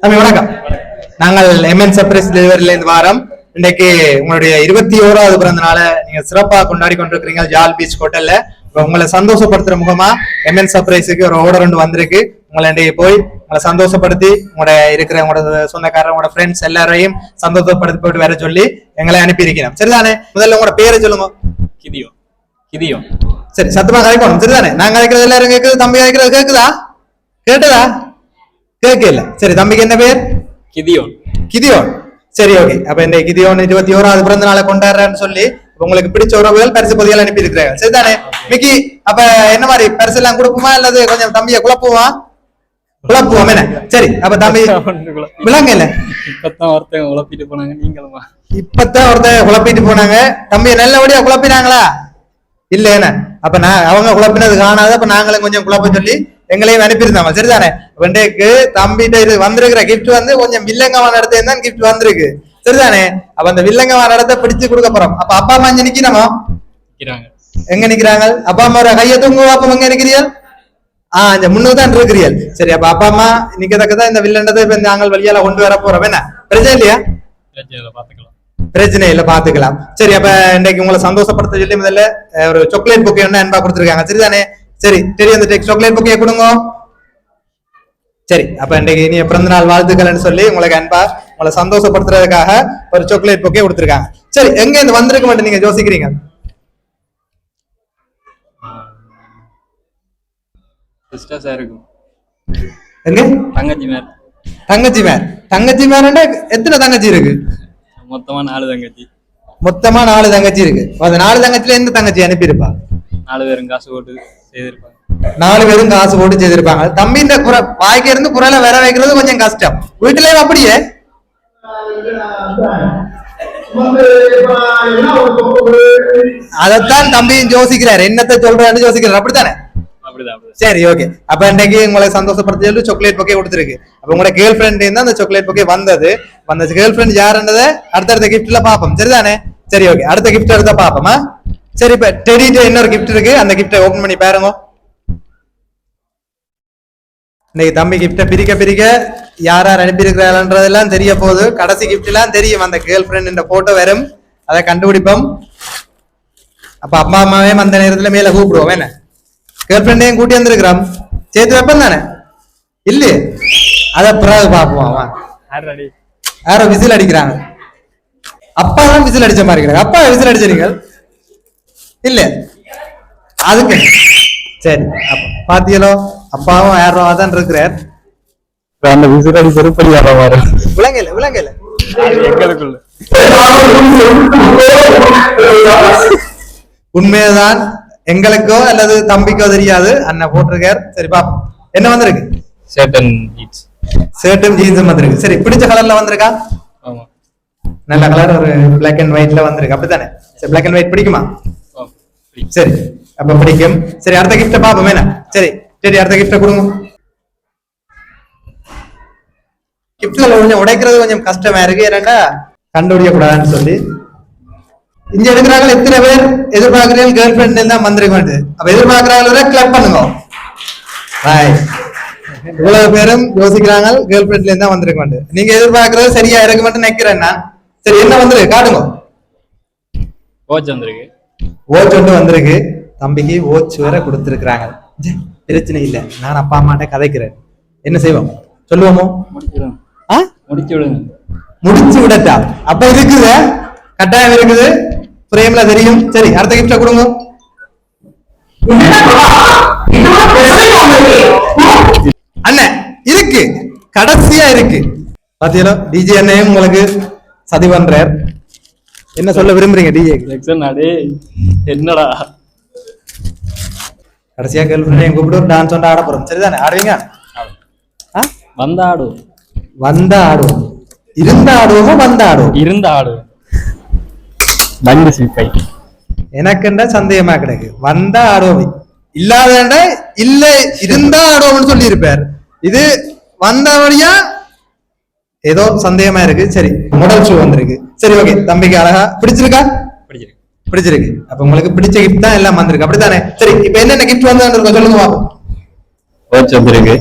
தம்பி வணக்கம். நாங்கள் எம்என் சர்ப்ரைஸ் டெலிவரில இருந்து வாரம். இன்னைக்கு உங்களுடைய 21வது பிறந்த நாளை நீங்க சிறப்பா கொண்டாடி கொண்டிருக்கிறீங்க ஜால் பீச் ஹோட்டல்ல. உங்களை சந்தோஷப்படுத்துற முகமா எம்என் சர்ப்ரைஸுக்கு ஒரு ஆர்டர் ஒன்று வந்திருக்கு. உங்களை இன்றைக்கு போய் உங்களை சந்தோஷப்படுத்தி உங்களோட சொந்தக்காரர் உங்களோட ஃப்ரெண்ட்ஸ் எல்லாரையும் சந்தோஷப்படுத்தி போயிட்டு வர சொல்லி எங்களை அனுப்பி இருக்கிறோம். சரிதானே? முதல்ல உங்களோட பேரை சொல்லுங்க. கிதியோன். கிதியோன். சரி, சத்தமா கதைக்கணும். சரிதானே? நாங்க கதைக்கிறது எல்லாரும் கேக்குது, தம்பி கதைக்கிறது கேக்குதா? கேட்டதா? கேட்கல. சரி, தம்பிக்கு என்ன பேர்? கிதியோன். கிதியோன். சரி, ஓகே. அப்ப இந்த கிதியோன் 21வது பிறந்த நாளை கொண்டாடுறேன்னு சொல்லி உங்களுக்கு பிடிச்ச உறவுகள் பரிசு பொதிகள் அனுப்பி இருக்கிறாங்க. சரிதானே மிக்கி? அப்ப என்ன மாதிரி பரிசு எல்லாம் கொடுப்போமா அல்லது கொஞ்சம் தம்பிய குழப்புமா? குழப்புவோம் என்ன? சரி, அப்ப தம்பி விளங்க இல்ல. இப்பதான் ஒருத்தன் குழப்பிட்டு போனாங்க. நீங்களுமா? இப்பதான் ஒருத்தன் குழப்பிட்டு போனாங்க. தம்பிய நல்லபடியா குழப்பினாங்களா இல்ல? என்ன அப்ப நான் அவங்க குழப்பினது காணாது. அப்ப நாங்களும் கொஞ்சம் குழப்ப சொல்லி எங்களையும் அனுப்பியிருந்தாங்க. சரிதானே? வெண்டைக்கு தம்பிட்ட இது வந்திருக்கிற கிஃப்ட் வந்து கொஞ்சம் வில்லங்கமான இடத்துல தான் கிஃப்ட் வந்திருக்கு. சரிதானே? அப்ப அந்த வில்லங்கமான இடத்த பிடிச்சு கொடுக்க போறோம். அப்ப அப்பா அம்மா இங்க நிக்கணுமா? எங்க நிக்கிறாங்க? அப்பா அம்மா கைய தூங்கு. அப்பா எங்க நிக்கிறீர்கள்? இந்த முன்னுக்கு தான் இருக்கிறீர்கள். சரி, அப்ப அப்பா அம்மா நிக்கத்தக்கதான் இந்த வில்லண்டத்தை இப்ப நாங்கள் வழியால கொண்டு வர போறோம். என்ன பிரச்சனை இல்லையா? பிரச்சனை இல்ல, பாத்துக்கலாம். சரி, அப்ப இன்னைக்கு உங்களை சந்தோஷப்படுத்த சொல்லி முதல்ல ஒரு சாக்லேட் புக்கே ஒண்ணு அன்பா கொடுத்துருக்காங்க. சரிதானே? சரி, சரி, அந்த சாக்லேட் புக்கே கொடுங்க. சரி, அப்ப இன்னைக்கு இனிய பிறந்த நாள் வாழ்த்துக்கள்னு சொல்லி உங்களுக்கு அன்பா உங்களை சந்தோஷப்படுத்துறதுக்காக ஒரு சாக்லேட் புக்கே கொடுத்துருக்காங்க. சரி, எங்க இருந்து வந்திருக்க மாட்டேன் நீங்க யோசிக்கிறீங்க? எங்க? தங்கச்சி மேர். தங்கச்சி மேர். தங்கச்சி மேர்னா எத்தனை தங்கச்சி இருக்கு? மொத்தமா 4 தங்கச்சி. மொத்தமா 4 தங்கச்சி இருக்கு. அந்த 4 தங்கச்சில எந்த தங்கச்சி அனுப்பியிருப்பா? 4 பேரும் காசு போட்டு செய்திருப்பாங்க. 4 பேரும் காசு போட்டு செய்திருப்பாங்க. தம்பி இந்த வாய்க்கு இருந்து குரலை வர வைக்கிறது கொஞ்சம் கஷ்டம். வீட்டுலயும் அப்படியே அதைத்தான் தம்பியும் யோசிக்கிறாரு, என்னத்தை சொல்றாரு யோசிக்கிறாரு. அப்படித்தானே? சரி, ஓகே. அப்ப இன்னைக்கு உங்களை சந்தோஷப்படுத்தி சொல்லி சாக்லேட் பொக்கே கொடுத்துருக்கு. அப்ப உங்களோட கேர்ள் ஃபிரெண்ட் தான் அந்த சாக்லேட் பொக்கே வந்தது. அந்த கேர்ள் ஃபிரெண்ட் யாருன்றதை அடுத்தடுத்த கிஃப்ட்ல பாப்போம். சரிதானே? சரி, ஓகே. அடுத்த கிஃப்ட் எடுத்தா பாப்போமா? சரி, இப்ப டெடிட்ட இன்னொரு கிஃப்ட் இருக்கு, அந்த கிஃப்டை ஓபன் பண்ணி பாருங்க. இன்னைக்கு தம்பி கிஃப்ட பிரிக்க பிரிக்க யார் யார் அனுப்பியிருக்கிறான்றதெல்லாம் தெரிய போகுது. கடைசி கிஃப்ட் எல்லாம் தெரியும், அந்த கேர்ள் ஃபிரெண்ட் போட்டோ வரும், அதை கண்டுபிடிப்போம். அப்ப அப்பா அம்மாவே அந்த நேரத்துல மேல கூப்பிடுவோம். என்ன கேர்ள் ஃபிரெண்டையும் கூட்டி வந்திருக்கிறான், சேர்த்து வைப்பேன் தானே? இல்லையே, அத பிறகு பாப்போம். யாரோ விசில் அடிக்கிறாங்க. அப்பா தான் விசில் அடிச்ச மாதிரி இருக்கிறாங்க. அப்பா விசில் அடிச்சிருங்க இல்ல அதுக்கு. சரி, பாத்தியலோ அப்பாவும் யாரோ தான் இருக்கிறார். அந்த விசில் அடி செருப்படி விளங்கல விளங்கல உண்மையதான், எங்களுக்கோ அல்லது தம்பிக்கோ தெரியாது. அண்ணன் போட்டிருக்கார். சரி பாப்போம் என்ன வந்திருக்கு. ஷர்ட்டும் ஜீன்ஸும் வந்திருக்கு. சரி, பிடிச்ச கலர்ல வந்திருக்கா? நல்ல கலர், ஒரு பிளாக் அண்ட் ஒயிட்ல வந்திருக்கு. அப்படித்தானே? சரி, பிளாக் அண்ட் ஒயிட் பிடிக்குமா? சரி, அப்ப பிடிக்கும். சரி, அடுத்த கிஃப்ட பாப்போம். என்ன? சரி சரி, அடுத்த கிஃப்ட கொடுங்க. கிஃப்ட்ல கொஞ்சம் உடைக்கிறது கொஞ்சம் கஷ்டமா இருக்கு, ஏன்னா கண்டுபிடிக்க கூடாதுன்னு சொல்லி. இங்க எடுக்கிறாங்க எத்தனை பேர் எதிர்பார்க்கிறீங்க கேர்ள் ஃபிரெண்ட் தான் வந்திருக்க மாட்டேது. அப்ப எதிர்பார்க்கிறாங்க கிளப் பண்ணுங்க. இவ்வளவு பேரும் யோசிக்கிறாங்க கேர்ள் ஃபிரெண்ட்ல இருந்தா வந்திருக்க மாட்டேது. நீங்க எதிர்பார்க்கறது சரியா இருக்க மட்டும் நினைக்கிறேன்னா. சரி, என்ன வந்திருக்கு காட்டுங்க. வாட்ச் வந்திருக்கு. வாட்ச் ஒன்று வந்திருக்கு. தம்பிக்கு வாட்ச் வேற கொடுத்துருக்காங்க. பிரச்சனை இல்ல, நான் அப்பா அம்மாட்ட கதைக்கிறேன். என்ன செய்வோம் சொல்லுவோமோ? முடிச்சு விடட்டா? அப்ப இருக்குது, கட்டாயம் இருக்குது, பிரேம்ல தெரியும். சரி, அடுத்த கிஃப்ட கொடுங்க. அண்ணன் இருக்கு, கடைசியா இருக்கு. பாத்தீங்களா, டிஜே அண்ணன் உங்களுக்கு சதி பண்றார். என்ன சொல்ல விரும்புறீங்க டிஜே? என்னடா கடைசியா கேர்ள் ஃபிரெண்ட் கூப்பிட்டு ஒரு டான்ஸ் ஒன்று ஆட போறோம். சரிதானே? ஆடுவீங்க? வந்தா ஆடுவோம். வந்தா ஆடுவோம். இருந்தா ஆடுவோமோ வந்தா ஆடுவோம்? இருந்தா ஆடுவோம். எனக்குண்டா சந்தேகமா கிடைக்கு. வந்தா ஆடுவோம், இல்லாத இல்ல இருந்தா ஆடுவோம்னு சொல்லி இருப்பார். இது வந்தபடியா ஏதோ சந்தேகமா இருக்கு. சரி, மாடல் ஷூ வந்திருக்கு. சரி, ஓகே. தம்பிக்கு அழகா பிடிச்சிருக்கா? பிடிச்சிருக்கு. அப்ப உங்களுக்கு பிடிச்ச கிஃப்ட் தான் எல்லாம் வந்திருக்கு. அப்படித்தானே? சரி, இப்ப என்னென்ன கிஃப்ட் வந்து சொல்லுங்க பாப்போம். வாட்ச் வந்திருக்கு,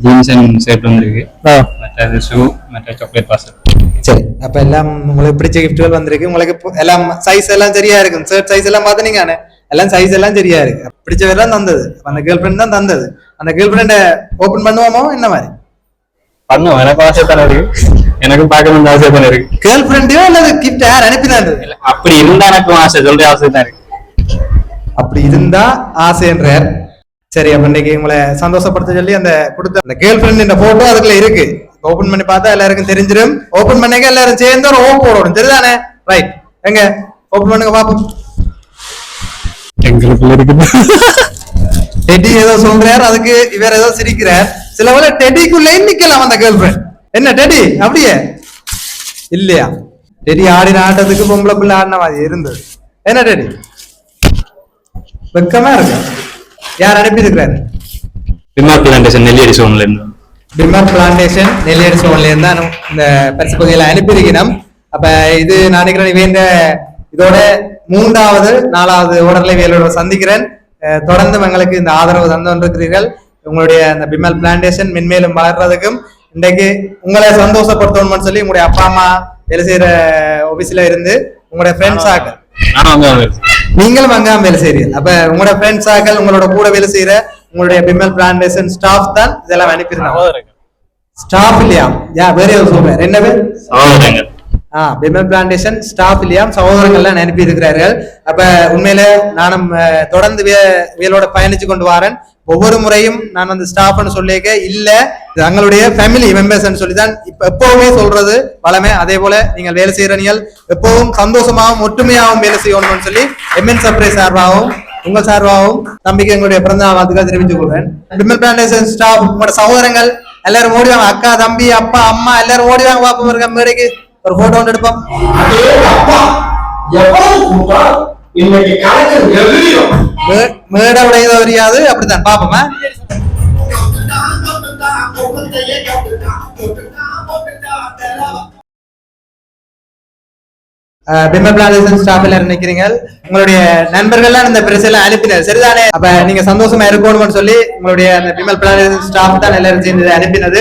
ஜீன்ஸ் அண்ட் ஷர்ட் வந்திருக்கு, மற்ற ஷூ, மற்ற சாக்லேட் பார்சல். சரி, அப்ப எல்லாம் உங்களுக்கு பிடிச்ச கிஃப்ட்கள் வந்திருக்கு. உங்களுக்கு எல்லாம் சைஸ் எல்லாம் சரியா இருக்கும். ஷர்ட் சைஸ் எல்லாம் பாத்தீங்க, எல்லாம் சைஸ் எல்லாம் சரியா இருக்கு. பிடிச்சவெல்லாம் தந்தது அந்த கேர்ள் ஃபிரெண்ட் தான் தந்தது. அந்த கேர்ள் ஃபிரெண்ட ஓபன் பண்ணுவோமோ என்ன மாதிரி? பண்ணுவோம். எனக்கு ஆசை தானே இருக்கு, எனக்கும் பார்க்கணும்னு ஆசை தானே இருக்கு. கேர்ள் ஃபிரெண்டையோ அல்லது கிஃப்ட் யார் அனுப்பினாரு? அப்படி இருந்தா எனக்கும் ஆசை, சொல்ற ஆசை தான் இருக்கு. அப்படி இருந்தா ஆசைன்றார். சரி, அப்ப இன்னைக்கு உங்களை சந்தோஷப்படுத்த சொல்லி அந்த கொடுத்த அந்த கேர்ள் ஃபிரெண்ட் இந்த போட்டோ அதுக்குள்ள இருக்கு. ஓபன் பண்ணி பார்த்தா எல்லாருக்கும் தெரிஞ்சிடும். ஓபன் பண்ணிக்க எல்லாரும் சேர்ந்து ஒரு ஓப் போடணும். சரிதானே? ரைட், எங்க ஓபன் பண்ணுங்க பாப்போம். எங்களுக்குள்ள இருக்குது. டெடி ஏதோ சொல்றாரு, அதுக்கு இவர் ஏதோ சிரிக்கிறார். சில வேளை டெடிக்குள்ளே நிக்கலாம் அந்த கேர்ள் ஃபிரெண்ட். என்ன டெடி அப்படியே இல்லையா? டெடி ஆடின ஆட்டத்துக்கு பொம்பளை பிள்ளை ஆடின மாதிரி இருந்தது. என்ன டெடி வெக்கமா இருக்கு? யார் அனுப்பி இருக்கிறாரு? பிமார் பிளான்டேஷன் நெல்லியடி சோன்ல இருந்து. பிமார் பிளான்டேஷன் நெல்லியடி சோன்ல இருந்தா இந்த பரிசு பகுதியில அனுப்பியிருக்கணும். அப்ப இது நான் நினைக்கிறேன் இவன் இதோட 3வது 4வது ஓடர்ல இவையோட சந்திக்கிறேன். தொடர்ந்து எங்களுக்கு இந்த ஆதரவு தந்து கொண்டிருக்கிறீர்கள். உங்களுடைய அந்த பிமல் பிளான்டேஷன் மென்மேலும் வளர்றதுக்கும் இன்றைக்கு உங்களை சந்தோஷப்படுத்தணும்னு சொல்லி உங்களுடைய அப்பா அம்மா வேலை செய்யற ஆபீஸ்ல இருந்து உங்களுடைய ஃப்ரெண்ட்ஸ் ஆக்கள் நீங்களும் அங்க வேலை செய்றீங்க. அப்ப உங்களோட ஃப்ரெண்ட்ஸ் ஆக்கள் உங்களோட கூட வேலை செய்யற உங்களுடைய பிமல் பிளான்டேஷன் ஸ்டாஃப் தான் இதெல்லாம் அனுப்பியிருந்தாங்க. ஸ்டாஃப் இல்லையா? வேற ஏதாவது சொல்றேன். என்ன பேர்? பிமல் பிளான்டேஷன் ஸ்டாஃப் இல்லையா, சகோதரங்கள்லாம் அனுப்பி இருக்கிறார்கள். அப்ப உண்மையில நானும் தொடர்ந்து வேலோட பயணிச்சு கொண்டு வரேன். ஒவ்வொரு முறையும் நான் வந்து ஸ்டாஃப்னு சொல்லிக்க இல்ல தங்களுடைய ஃபேமிலி மெம்பர்ஸ் சொல்லிதான் இப்ப எப்பவுமே சொல்றது வளமே. அதே போல நீங்கள் வேலை செய்யற நீங்கள் எப்பவும் சந்தோஷமாகவும் ஒற்றுமையாகவும் வேலை செய்யணும்னு சொல்லி எம்என் சர்ப்ரைஸ் சார்பாகவும் உங்கள் சார்பாகவும் தம்பிக்கு எங்களுடைய பிறந்த நாள் வாழ்த்துக்கள் தெரிவித்துக் கொள்றேன். விமல் பிளான்டேஷன் ஸ்டாஃப், உங்களோட சகோதரங்கள் எல்லாரும் ஓடிவாங்க, அக்கா தம்பி அப்பா அம்மா எல்லாரும் ஓடிவாங்க, பாப்போம் இருக்க மேடைக்கு ஒரு போட்டோ ஒன்று எடுப்போம். மேடை உடையதோ தெரியாது, அப்படித்தான் பாப்போமா. பிமல் பிளான்டேஷன் ஸ்டாஃப் எல்லாரும் நிக்கிறீங்க, உங்களுடைய நண்பர்கள்லாம் இந்த பிரச்சனை அனுப்பினர் சரிதானே? அப்ப நீங்க சந்தோஷமா இருக்கணும்னு சொல்லி உங்களுடைய அந்த பிமல் பிளான்டேஷன் ஸ்டாஃப் தான் எல்லாரும் சேர்ந்து அனுப்பினது.